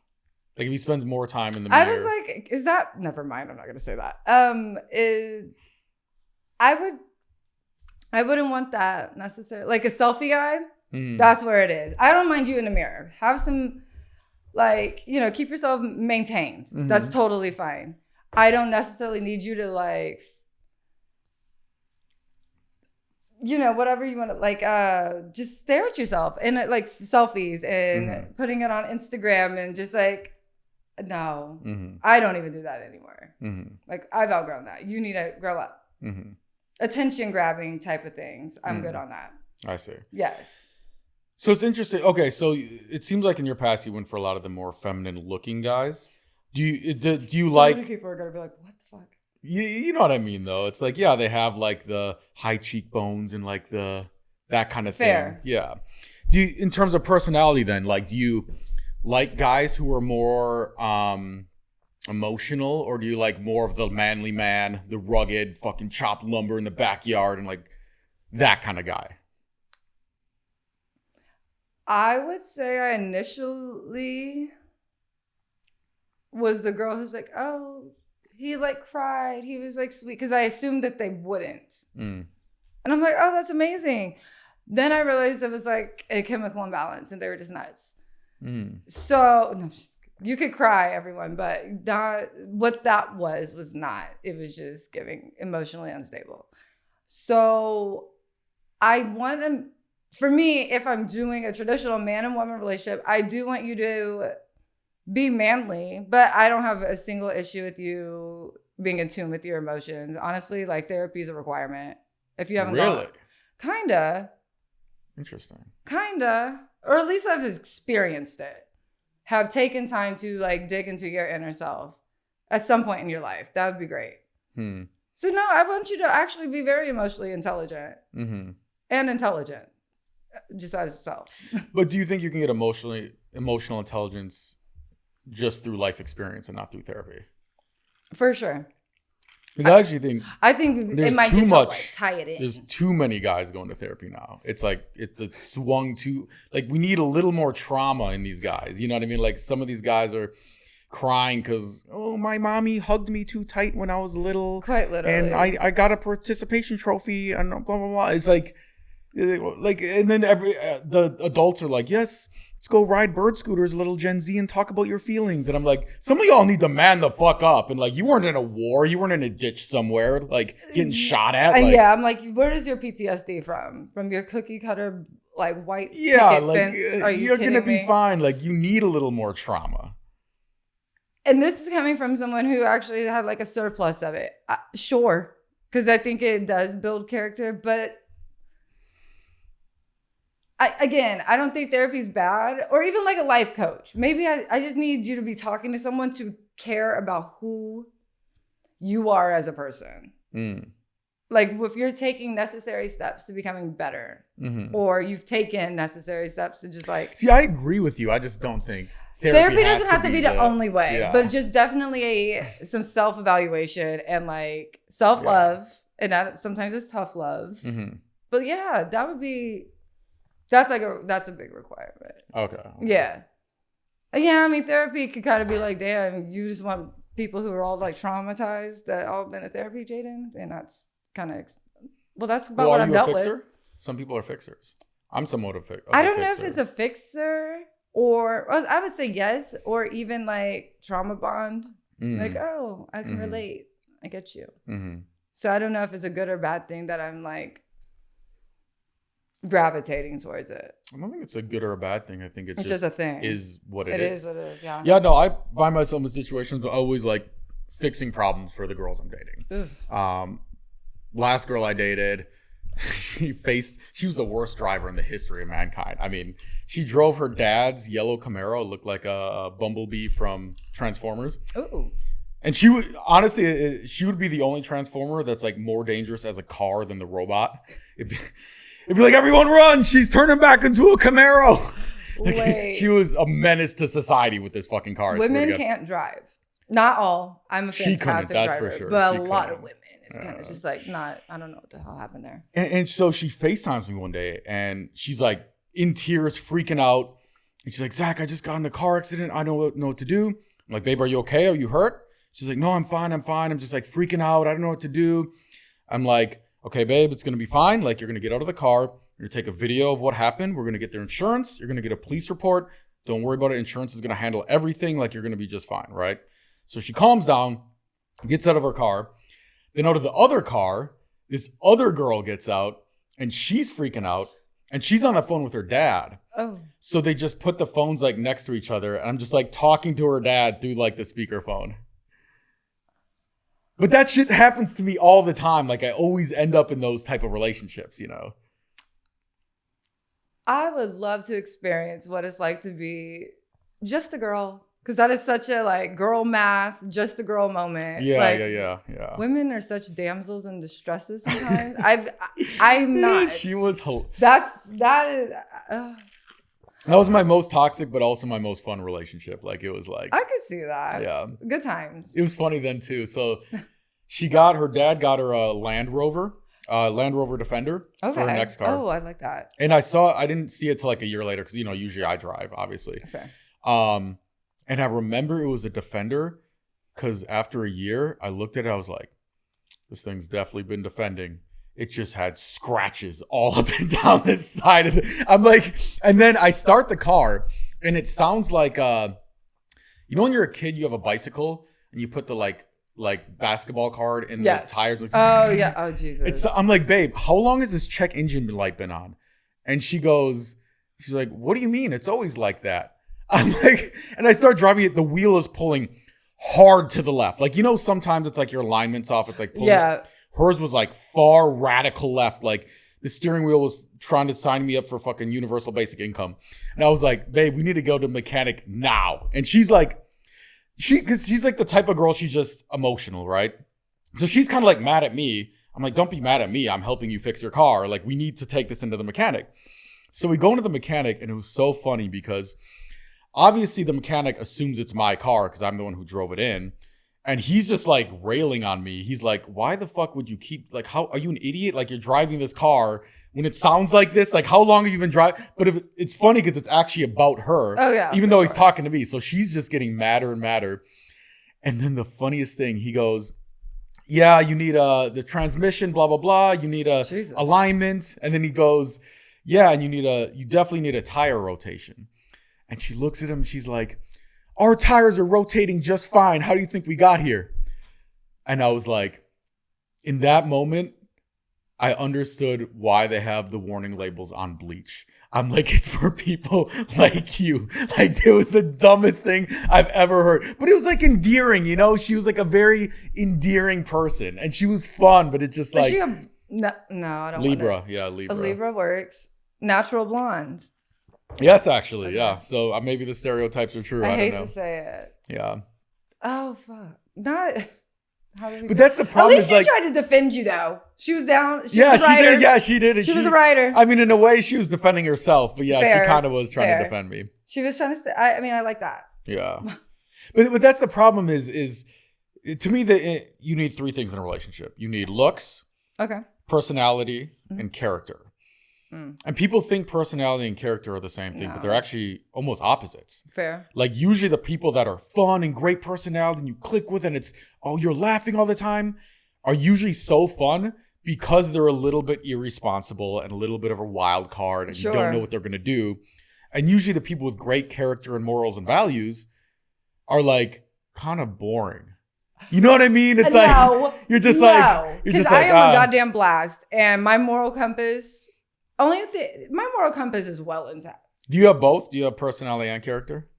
Like if he spends more time in the mirror. I was like, is that? Never mind. I'm not gonna say that. I wouldn't want that necessarily. Like a selfie guy. That's where it is. I don't mind you in the mirror. Have some, like, keep yourself maintained. Mm-hmm. That's totally fine. I don't necessarily need you to like, whatever you want to like, just stare at yourself and like selfies and putting it on Instagram and just like, no, I don't even do that anymore. Like I've outgrown that. You need to grow up. Attention grabbing type of things. I'm good on that. I see. Yes. So it's interesting. Okay, so it seems like in your past you went for a lot of the more feminine looking guys. Do you so like? Many people are gonna be like, "What the fuck?" You know what I mean, though. It's like, yeah, they have like the high cheekbones and like that kind of Fair. thing. Yeah. Do you, in terms of personality, then, like, do you like guys who are more emotional, or do you like more of the manly man, the rugged, fucking chop lumber in the backyard, and like that kind of guy? I would say I initially was the girl who's like, oh, he like cried. He was like sweet. Because I assumed that they wouldn't. And I'm like, oh, that's amazing. Then I realized it was like a chemical imbalance and they were just nuts. So no, you could cry, everyone, but what that was not. It was just giving emotionally unstable. So I want to... For me, if I'm doing a traditional man and woman relationship, I do want you to be manly, but I don't have a single issue with you being in tune with your emotions. Honestly, like therapy is a requirement. If you haven't really, kinda interesting, or at least I've experienced it. Have taken time to like dig into your inner self at some point in your life. That would be great. So no, I want you to actually be very emotionally intelligent and intelligent. Just as itself. But do you think you can get emotional intelligence just through life experience and not through therapy? For sure. Because I think it might just help like tie it in. There's too many guys going to therapy now. It's like it's swung too. Like we need a little more trauma in these guys. You know what I mean? Like some of these guys are crying because my mommy hugged me too tight when I was little. Quite literally. And I got a participation trophy and blah blah blah. It's like, and then the adults are like, yes, let's go ride bird scooters, little Gen Z, and talk about your feelings. And I'm like, some of y'all need to man the fuck up. And like, you weren't in a war, you weren't in a ditch somewhere, like getting shot at. Like, yeah, I'm like, where does your PTSD from? From your cookie cutter, like white picket fence? Are you're gonna be me? fine. Like, you need a little more trauma. And this is coming from someone who actually had like a surplus of it. Sure. Because I think it does build character. But I don't think therapy is bad, or even like a life coach. Maybe I just need you to be talking to someone to care about who you are as a person. Like if you're taking necessary steps to becoming better, or you've taken necessary steps to just like. See, I agree with you. I just don't think therapy doesn't have to be the only way, but just definitely some self-evaluation and like self-love. And that sometimes it's tough love. But yeah, that's a big requirement. Okay. Yeah. Yeah, I mean, therapy could kind of be like, damn, you just want people who are all like traumatized that all been to therapy, Jayden? And that's kind of, that's about what I've dealt with. Some people are fixers. I'm somewhat of a I don't know if it's a fixer or I would say yes, or even like trauma bond. Like, oh, I can relate. I get you. So I don't know if it's a good or bad thing that I'm like gravitating towards it. I don't think it's a good or a bad thing. I think it's just a thing. Is what it is. It is what it is, yeah. Yeah, no, I find myself in situations but always like fixing problems for the girls I'm dating. Last girl I dated, she was the worst driver in the history of mankind. I mean, she drove her dad's yellow Camaro, looked like a bumblebee from Transformers. Ooh. And she would, honestly, she would be the only Transformer that's like more dangerous as a car than the robot. It'd be like, everyone run! She's turning back into a Camaro. Like, she was a menace to society with this fucking car. Women can't drive. Not all. I'm a fantastic driver, for sure. But a lot of women. It's kind of just like not. I don't know what the hell happened there. And so she FaceTimes me one day, and she's like in tears, freaking out. And she's like, Zach, I just got in a car accident. I don't know what to do. I'm like, babe, are you okay? Are you hurt? She's like, no, I'm fine. I'm just like freaking out. I don't know what to do. I'm like, okay, babe, it's going to be fine. Like, you're going to get out of the car. You're going to take a video of what happened. We're going to get their insurance. You're going to get a police report. Don't worry about it. Insurance is going to handle everything. Like, you're going to be just fine, right? So she calms down, gets out of her car. Then out of the other car, this other girl gets out, and she's freaking out. And she's on the phone with her dad. Oh. So they just put the phones like next to each other. And I'm just like talking to her dad through like the speakerphone. But that shit happens to me all the time. Like, I always end up in those type of relationships, you know? I would love to experience what it's like to be just a girl. Because that is such a, like, girl math, just a girl moment. Yeah, like, yeah. Women are such damsels in distresses sometimes. I'm not. She was... That was my most toxic, but also my most fun relationship. Like, it was like... I could see that. Yeah. Good times. It was funny then, too. So... her dad got her a Land Rover Defender for her next car. Oh, I like that. And I didn't see it till like a year later because, you know, usually I drive, obviously. Okay. And I remember it was a Defender because after a year, I looked at it, I was like, this thing's definitely been defending. It just had scratches all up and down the side of it. I'm like, and then I start the car and it sounds like, you know, when you're a kid, you have a bicycle and you put the like basketball card in the tires. Oh yeah. Oh Jesus. I'm like, babe, how long has this check engine light been on? And she's like, what do you mean? It's always like that. I'm like, and I start driving it. The wheel is pulling hard to the left. Like, you know, sometimes it's like your alignment's off. It's like pulling. Yeah. Hers was like far radical left. Like the steering wheel was trying to sign me up for fucking universal basic income. And I was like, babe, we need to go to mechanic now. And she's like, because she's like the type of girl, she's just emotional, right? So she's kind of like mad at me. I'm like, don't be mad at me. I'm helping you fix your car. Like, we need to take this into the mechanic. So we go into the mechanic, and it was so funny because obviously the mechanic assumes it's my car because I'm the one who drove it in. And he's just like railing on me. He's like, why the fuck would you keep, like, how are you an idiot? Like, you're driving this car when it sounds like this. Like, how long have you been driving? But it's funny because it's actually about her. Oh, yeah. Even though he's talking to me. So she's just getting madder and madder. And then the funniest thing, he goes, yeah, you need the transmission, blah, blah, blah. You need alignment. And then he goes, yeah, and you definitely need a tire rotation. And she looks at him and she's like, our tires are rotating just fine. How do you think we got here? And I was like, in that moment, I understood why they have the warning labels on bleach. I'm like, it's for people like you. Like, it was the dumbest thing I've ever heard. But it was like endearing, you know? She was like a very endearing person. And she was fun, but it's just like... Is she a... No, I don't Libra. want it. Yeah, Libra. A Libra works. Natural blonde. Yes, actually. Okay. Yeah. So maybe the stereotypes are true. I I hate don't know. to say it. Yeah. Oh, fuck. Not... But that's the problem. At least is she like, tried to defend you, though. She was down. She yeah, was a writer. she did. Yeah, she did. And She was a writer. I mean, in a way, she was defending herself. But yeah, Fair, she kind of was trying fair. to defend me. She was trying to... I mean, I like that. Yeah. But that's the problem is to me, that you need three things in a relationship. You need looks, Okay. personality, and character. And people think personality and character are the same thing, but they're actually almost opposites. Fair. Like usually the people that are fun and great personality and you click with and it's, oh, you're laughing all the time, are usually so fun because they're a little bit irresponsible and a little bit of a wild card and you don't know what they're going to do. And usually the people with great character and morals and values are like kind of boring. You know what I mean? It's like, you're just like, because I am a goddamn blast and my moral compass... my moral compass is well intact. Do you have both? Do you have personality and character?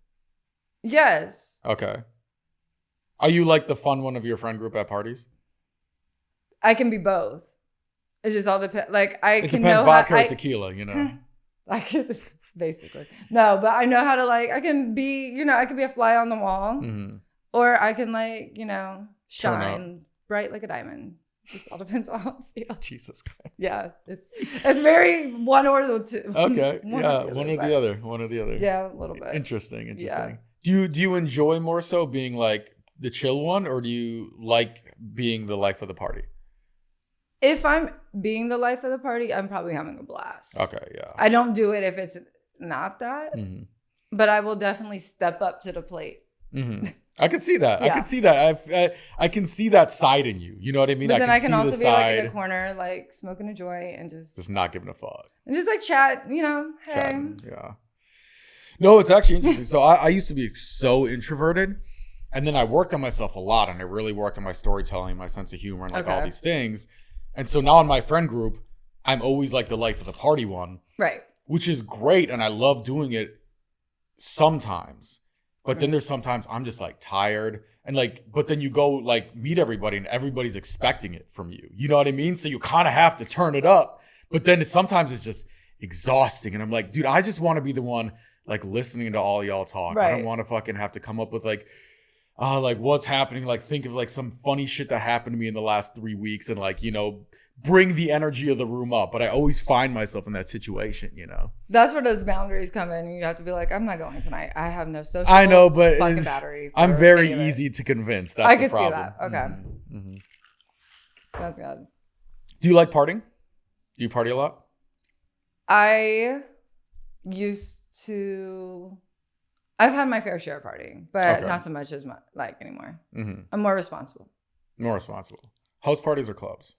Yes. Okay. Are you like the fun one of your friend group at parties? I can be both. It just all depends. Like It depends vodka or tequila, you know. I can basically. No, but I know how to I can be, I can be a fly on the wall. Mm-hmm. Or I can shine bright like a diamond. Just all depends on how I feel. Jesus Christ. Yeah. It's very one or the two. Okay. One or the other. One or the other. Yeah, a little bit. Interesting. Yeah. Do you enjoy more so being like the chill one, or do you like being the life of the party? If I'm being the life of the party, I'm probably having a blast. Okay, yeah. I don't do it if it's not that, but I will definitely step up to the plate. Mm-hmm. I can see that. Yeah. I can see that. I can see that side in you. You know what I mean? But then I can also be like in side, a corner, like smoking a joint and just not giving a fuck. And just like chat, hey. Chatting, yeah. No, it's actually interesting. So I used to be so introverted. And then I worked on myself a lot. And I really worked on my storytelling, my sense of humor, and all these things. And so now in my friend group, I'm always like the life of the party one. Right. Which is great. And I love doing it sometimes. But then there's sometimes I'm just like tired and but then you go meet everybody and everybody's expecting it from you. You know what I mean? So you kind of have to turn it up. But then sometimes it's just exhausting. And I'm like, dude, I just want to be the one listening to all y'all talk. Right. I don't want to fucking have to come up with what's happening. Think of some funny shit that happened to me in the last 3 weeks and bring the energy of the room up. But I always find myself in that situation, That's where those boundaries come in. And you have to be like, I'm not going tonight. I have no social I know, but fucking battery. I'm very easy to convince. That's I the can problem. see that. Okay. Mm-hmm. That's good. Do you like partying? Do you party a lot? I used to... I've had my fair share of partying, but not so much as anymore. Mm-hmm. I'm more responsible. More responsible. House parties or clubs?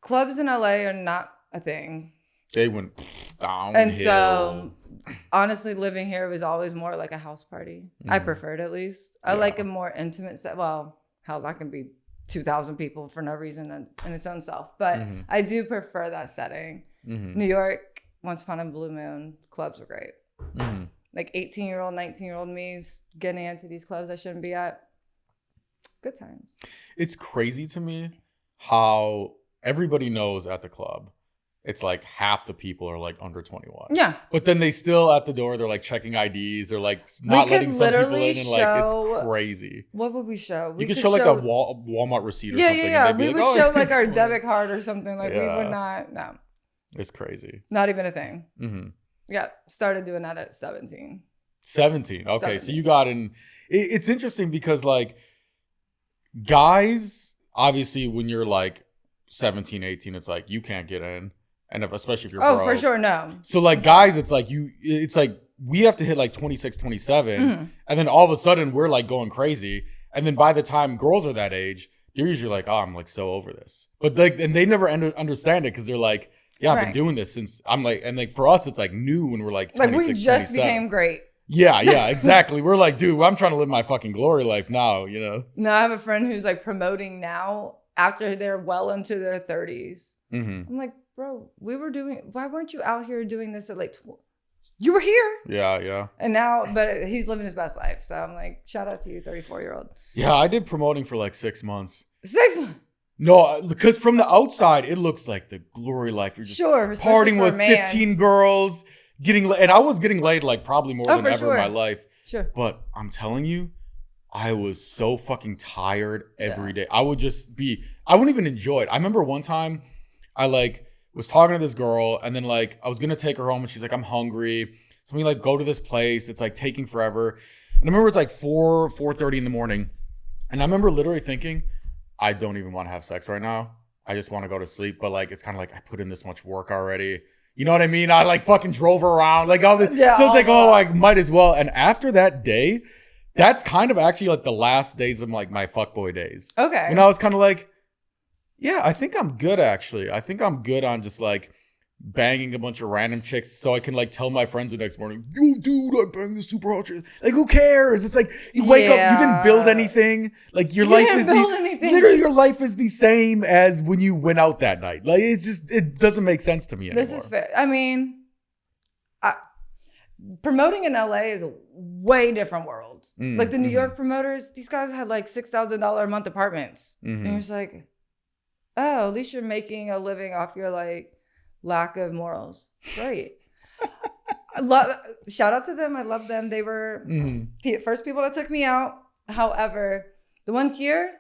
Clubs in LA are not a thing. They went downhill. And so, honestly, living here was always more like a house party. I prefer it at least. I like a more intimate set. Well, hell, that can be 2,000 people for no reason in its own self. But I do prefer that setting. New York, once upon a blue moon, clubs were great. 18-year-old, 19-year-old me's getting into these clubs I shouldn't be at. Good times. It's crazy to me how everybody knows at the club it's half the people are under 21. Yeah. But then they still at the door, they're checking IDs, they're not letting some people in, and it's crazy. What would we show? You could show a Walmart receipt or something. Yeah. We would show our debit card or something. We would not. No. It's crazy. Not even a thing. Yeah. Started doing that at 17. 17. Okay. 17. So you got in. It's interesting because guys, obviously when you're 17, 18, it's you can't get in. And especially if you're broke. For sure, no. So guys, it's we have to hit 26, 27. And then all of a sudden we're going crazy. And then by the time girls are that age, they're usually I'm so over this. But and they never understand it because they're I've been doing this since I'm for us, it's new when we're 26, we just 27. Became great. Yeah, exactly. We're dude, I'm trying to live my fucking glory life now, No, I have a friend who's promoting now after they're well into their 30s. I'm bro, why weren't you out here doing this at like, you were here. Yeah. And now, but he's living his best life. So I'm like, shout out to you, 34-year-old. Yeah, I did promoting for like 6 months. 6 months? No, because from the outside, it looks like the glory life. You're just partying with 15 girls, and I was getting laid like probably more than ever in my life. Sure. But I'm telling you, I was so fucking tired every day. I wouldn't even enjoy it. I remember one time I like was talking to this girl, and then like I was gonna take her home, and she's like, I'm hungry. So we like go to this place. It's like taking forever. And I remember it's like 4:30 in the morning. And I remember literally thinking, I don't even want to have sex right now. I just want to go to sleep. But like, it's kind of like I put in this much work already. You know what I mean? I like fucking drove around like all this. Yeah, so it's like, I might as well. And after that day, that's kind of actually like the last days of like my fuckboy days. Okay. And I was kind of like, yeah, I think I'm good actually. I think I'm good on just like banging a bunch of random chicks so I can like tell my friends the next morning, yo dude, I banged this super hot chick. Like who cares? It's like you wake up, you didn't build anything. Like your life is literally your life is the same as when you went out that night. Like it doesn't make sense to me anymore. This is fair. I mean, promoting in LA is a way different world. Like the New York promoters, these guys had like $6,000 a month apartments. And you're just like, oh, at least you're making a living off your like lack of morals. Great. Shout out to them. I love them. They were first people that took me out. However, the ones here,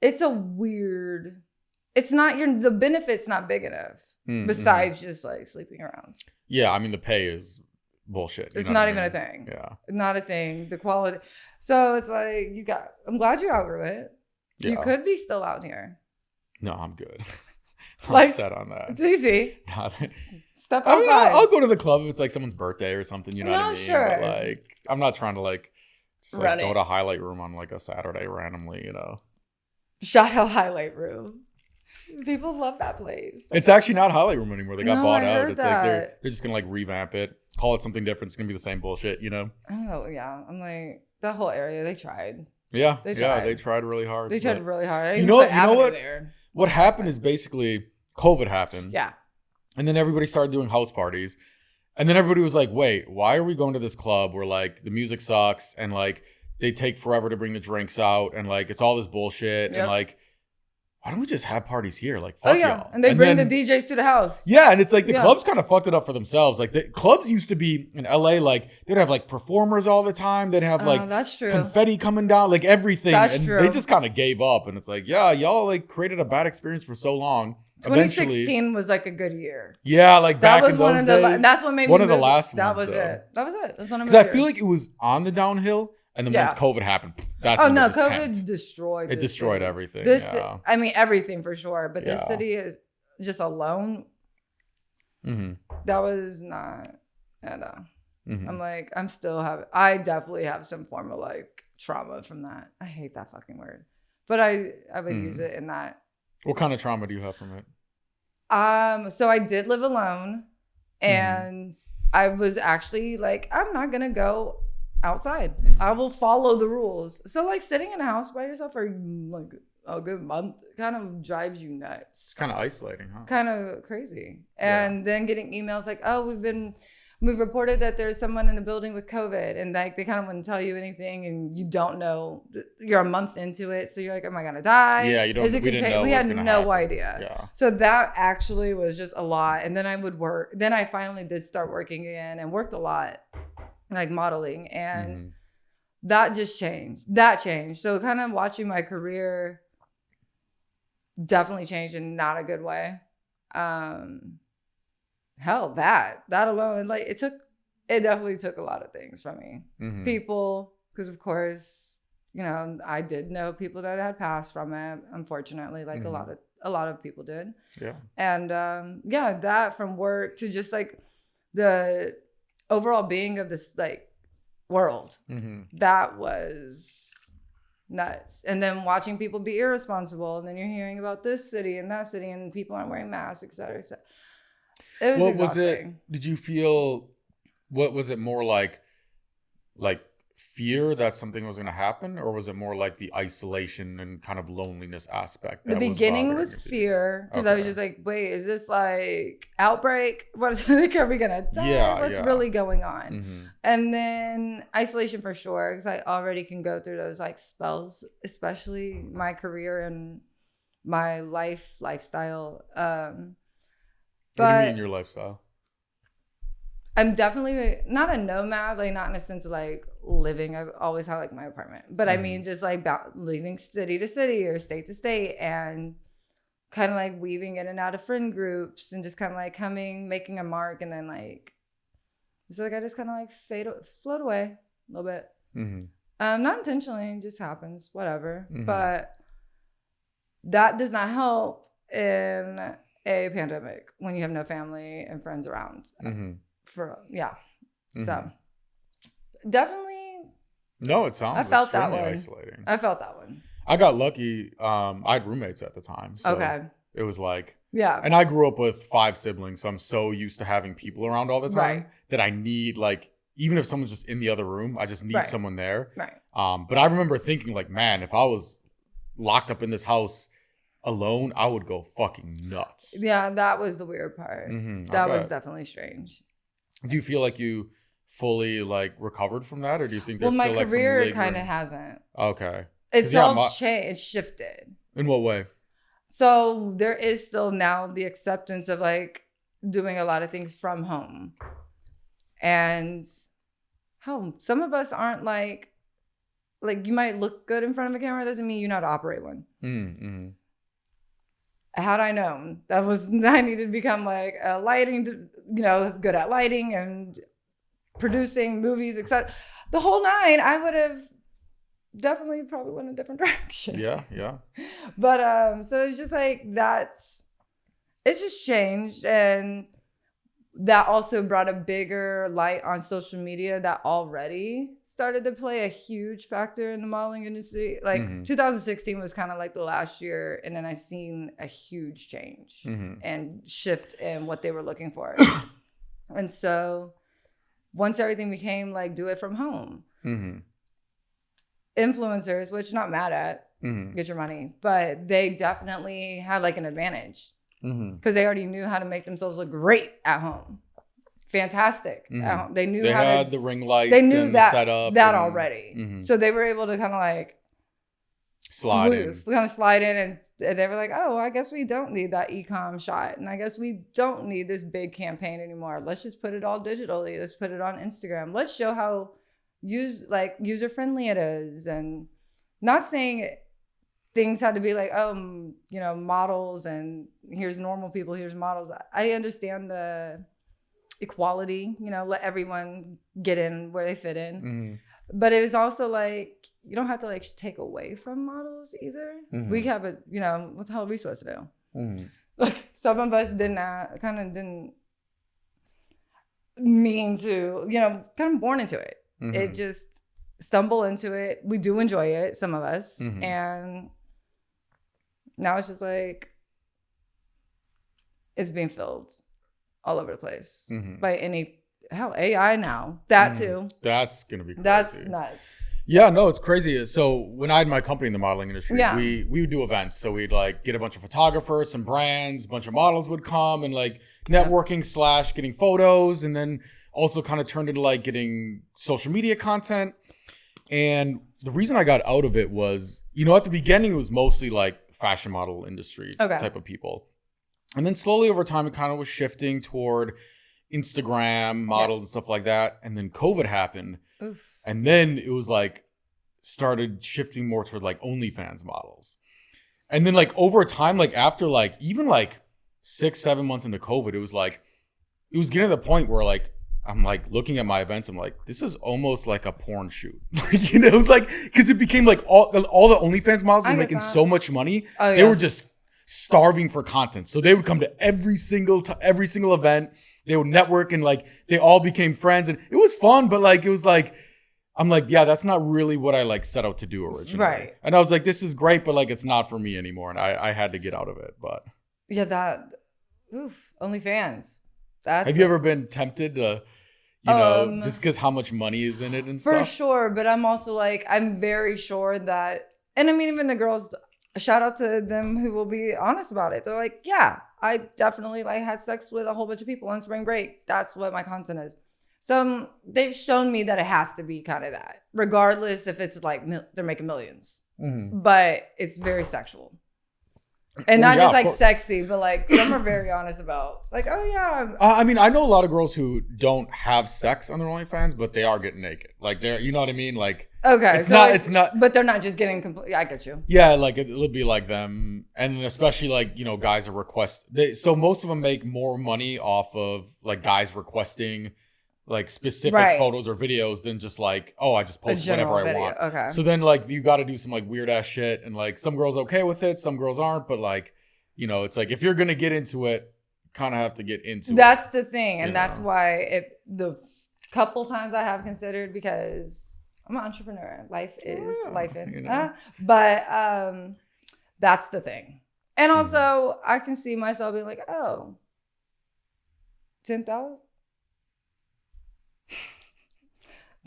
it's not the benefit's not big enough besides just like sleeping around. Yeah. I mean, the pay is bullshit. It's not even a thing. Yeah. Not a thing. The quality. So it's like, I'm glad you outgrew it. Yeah. You could be still out here. No, I'm good. I'm like, set on that. It's easy. Step outside. I mean, I'll go to the club if it's like someone's birthday or something, you know what I mean? Sure. But like, I'm not trying to like, just like go to highlight room on like a Saturday randomly, you know? Shout out highlight room. People love that place. It's actually not highlight room anymore. They got bought out. It's that. Like they're just gonna like revamp it, call it something different. It's gonna be the same bullshit, you know? I don't know. Yeah, I'm like that whole area. They tried. Yeah, they tried really hard. They tried really hard. You know what? What happened is basically COVID happened. Yeah. And then everybody started doing house parties. And then everybody was like, wait, why are we going to this club where like the music sucks and like they take forever to bring the drinks out and like it's all this bullshit and like, why don't we just have parties here? Like, fuck y'all. And they bring the DJs to the house. Yeah, and it's like the clubs kind of fucked it up for themselves. Like the clubs used to be in LA, like they'd have like performers all the time. They'd have like that's true. confetti coming down, like everything. That's and true. They just kind of gave up. And it's like, yeah, y'all like created a bad experience for so long. 2016 was like a good year. Yeah, like that back was in one those of the days. that's what made me one of the last that ones. Was it. That was it. That's one of because I feel like it was on the downhill. And then once COVID happened, that's when COVID destroyed. It destroyed everything. I mean, everything for sure. But this city is just alone. That was not. I'm like, I definitely have some form of like trauma from that. I hate that fucking word, but I would use it in that. What kind of trauma do you have from it? So I did live alone, and I was actually like, I'm not gonna go outside. I will follow the rules. So like sitting in a house by yourself for like a good month kind of drives you nuts. It's kind of isolating, huh? Kind of crazy. And then getting emails like, oh, we've reported that there's someone in the building with COVID, and like they kind of wouldn't tell you anything, and you don't know. You're a month into it, so you're like, am I gonna die? Yeah, you don't. We had no idea. Yeah. So that actually was just a lot. And then I would work. Then I finally did start working again and worked a lot. Like modeling, and that just changed. So kind of watching my career definitely changed in not a good way. Hell, that alone, like it definitely took a lot of things from me. People, because of course, you know, I did know people that had passed from it, unfortunately, like a lot of people did. Yeah. And that from work to just like the overall being of this like world, that was nuts. And then watching people be irresponsible, and then you're hearing about this city and that city, and people aren't wearing masks, et cetera, et cetera. It was exhausting. Did you feel? What was it more like fear that something was going to happen, or was it more like the isolation and kind of loneliness aspect? The beginning was fear, because I was just like, wait, is this like outbreak? What is like, are we gonna die? Yeah, What's really going on? And then isolation for sure, because I already can go through those like spells, especially my career and my lifestyle. What do you mean your lifestyle? I'm definitely not a nomad, like not in a sense of like living. I've always had like my apartment, but I mean just like leaving city to city or state to state, and kind of like weaving in and out of friend groups, and just kind of like making a mark, and then like so like I just kind of like float away a little bit. Not intentionally, it just happens, whatever. But that does not help in a pandemic when you have no family and friends around. So definitely. No, it sounds extremely isolating. I felt that one. I got lucky. I had roommates at the time, so it was like And I grew up with 5 siblings, so I'm so used to having people around all the time that I need like even if someone's just in the other room, I just need someone there. But I remember thinking like, man, if I was locked up in this house alone, I would go fucking nuts. Yeah, that was the weird part. That was definitely strange. Do you feel like you fully like recovered from that, or do you think there's my still like career kind of hasn't? Okay, it's all changed. It's shifted. In what way? So there is still now the acceptance of like doing a lot of things from home, and some of us aren't like you might look good in front of a camera, doesn't mean you know how to operate one. Had I known I needed to become like a lighting, good at lighting and producing movies, etc. The whole 9, I would have definitely probably went a different direction. Yeah. But so it's just like it's just changed, and that also brought a bigger light on social media that already started to play a huge factor in the modeling industry. Like 2016 was kind of like the last year, and then I seen a huge change and shift in what they were looking for. And so once everything became like do it from home, influencers, which I'm not mad at, get your money, but they definitely had like an advantage. Because they already knew how to make themselves look great at home. Fantastic. At home. They had the ring lights. They knew and that setup already. So they were able to kind of like slide in, and they were like, oh, I guess we don't need that e-com shot, and I guess we don't need this big campaign anymore. Let's just put it all digitally. Let's put it on Instagram. Let's show how user friendly it is, and not saying things had to be like, models, and here's normal people, here's models. I understand the equality, let everyone get in where they fit in. But it was also like, you don't have to like take away from models either. We have what the hell are we supposed to do? Like some of us didn't mean to, kind of born into it. It just stumble into it. We do enjoy it, some of us. And now it's just like, it's being filled all over the place by AI now. That too. That's going to be crazy. That's nuts. Yeah, no, it's crazy. So when I had my company in the modeling industry, we would do events. So we'd like get a bunch of photographers, some brands, a bunch of models would come, and like networking / getting photos, and then also kind of turned into like getting social media content. And the reason I got out of it was, at the beginning it was mostly like fashion model industry type of people. And then slowly over time, it kind of was shifting toward Instagram models and stuff like that. And then COVID happened. And then it was like started shifting more toward like OnlyFans models. And then like over time, like after like even like 6-7 months into COVID, it was getting to the point where like I'm like looking at my events, I'm like, this is almost like a porn shoot. It was like, because it became like all the OnlyFans models were making so much money. They were just starving for content. So they would come to every single event. They would network, and like they all became friends, and it was fun. But like it was like, I'm like, yeah, that's not really what I like set out to do originally. Right. And I was like, this is great, but like it's not for me anymore, and I had to get out of it. But yeah, OnlyFans. Have you ever been tempted to You know, just because how much money is in it and for stuff. For sure. But I'm also like, I'm very sure that, and I mean, even the girls, shout out to them who will be honest about it. They're like, yeah, I definitely like had sex with a whole bunch of people on spring break. That's what my content is. So they've shown me that it has to be kind of that, regardless if it's like they're making millions, but it's very sexual. And not just like sexy, but like some are very honest about like, oh yeah. I mean, I know a lot of girls who don't have sex on their OnlyFans, but they are getting naked. Like they're, you know what I mean? Like, okay, it's not, but they're not just getting complete. I get you. Yeah, like it'll be like them, and especially like, you know, guys are so most of them make more money off of like guys requesting like specific photos or videos than just like, oh, I just post whatever I want. Okay. So then like you got to do some like weird ass shit, and like some girls okay with it, some girls aren't, but like, you know, it's like if you're gonna get into it, kind of have to get into it. That's the thing, and that's why the couple times I have considered, because I'm an entrepreneur. Life is life in. You know. But that's the thing, and also I can see myself being like, oh, 10,000.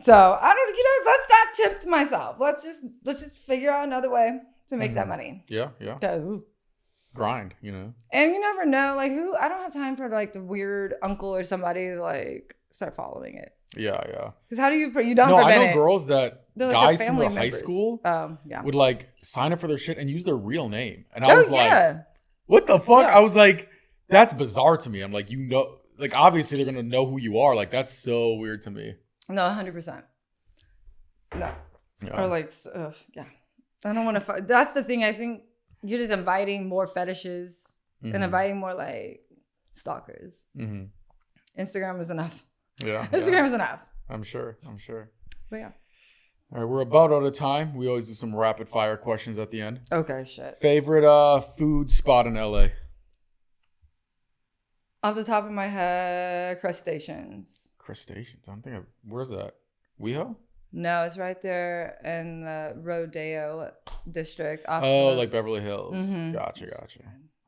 So I don't, you know, let's not tempt myself. Let's just figure out another way to make that money. Yeah. Grind, you know. And you never know, like I don't have time for like the weird uncle or somebody to like start following it. Yeah. Because how do you don't prevent I know it. Girls that like guys from their high school would like sign up for their shit and use their real name. And I was like, what the fuck? Yeah. I was like, that's bizarre to me. I'm like, you know, like obviously they're gonna know who you are. Like that's so weird to me. No, 100%. No. Yeah. Or like, yeah. I don't want to. That's the thing. I think you're just inviting more fetishes and inviting more like stalkers. Instagram is enough. Yeah. Instagram is enough. I'm sure. But yeah. All right, we're about out of time. We always do some rapid fire questions at the end. Okay, shit. Favorite food spot in LA? Off the top of my head, crustaceans. I'm thinking, where's that? WeHo? No, it's right there in the Rodeo district. Like Beverly Hills. Gotcha.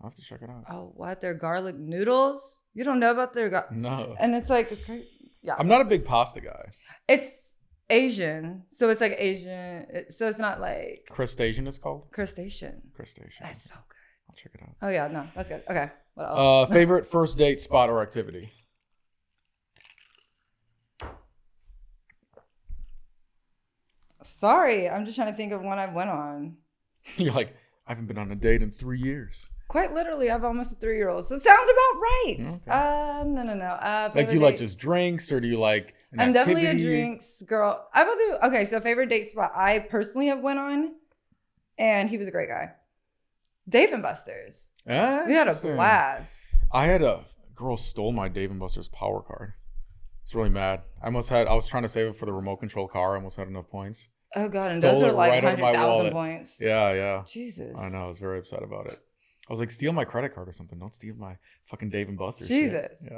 I'll have to check it out. Oh, what? Their garlic noodles? You don't know about their No. And it's like, it's great. Yeah. I'm not a big pasta guy. It's Asian. So it's like Asian. So it's not like... Crustacean it's called? Crustacean. That's so good. I'll check it out. Oh, yeah. No, that's good. Okay. What else? Favorite first date spot or activity? Sorry, I'm just trying to think of one I went on. You're like, I haven't been on a date in 3 years. Quite literally, I have almost a 3-year-old, so it sounds about right. Okay. No. Like, do you like just drinks, or do you like an I'm activity? definitely a drinks girl. I will do. Okay, so favorite date spot I personally have went on, and he was a great guy. Dave and Buster's. We had a blast. I had a girl stole my Dave and Buster's power card. It's really mad. I was trying to save it for the remote control car. I almost had enough points. Oh God, and those are like 100,000 points. Yeah. Jesus. I know. I was very upset about it. I was like, steal my credit card or something. Don't steal my fucking Dave and Buster's. Jesus. Shit.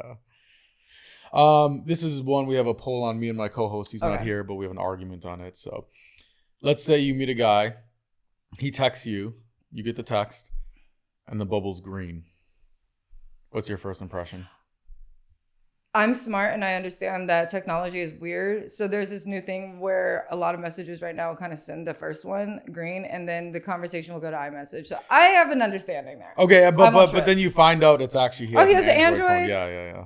Yeah. This is one we have a poll on. Me and my co-host. He's not here, but we have an argument on it. So, let's say you meet a guy. He texts you. You get the text, and the bubble's green. What's your first impression? I'm smart and I understand that technology is weird. So there's this new thing where a lot of messages right now will kind of send the first one green, and then the conversation will go to iMessage. So I have an understanding there. Okay, but then you find out it's actually he has an Android? Yeah.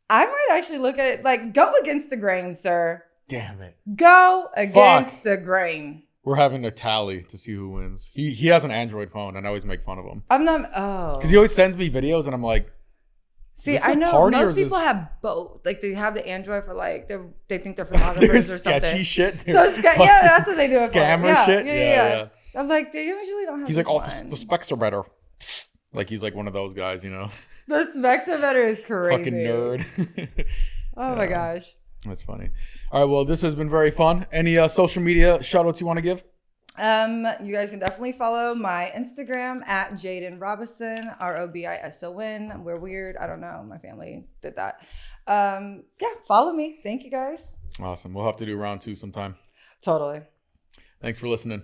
I might actually look at it, like, go against the grain, sir. Damn it. Go against the grain. We're having a tally to see who wins. He has an Android phone, and I always make fun of him. Because he always sends me videos, and I'm like, see, I know most people have both. Like, they have the Android for like they think they're photographers or something. Sketchy shit. So yeah, that's what they do. Scammer shit. Yeah. I was like, they usually don't have. He's like, the specs are better. Like, he's like one of those guys, you know. The specs are better is crazy. Fucking nerd. Oh my gosh. That's funny. All right, well, this has been very fun. Any social media shout outs you want to give? You guys can definitely follow my Instagram at Jayden Robison, ROBISON. We're weird. I don't know. My family did that. Follow me. Thank you guys. Awesome. We'll have to do round 2 sometime. Totally. Thanks for listening.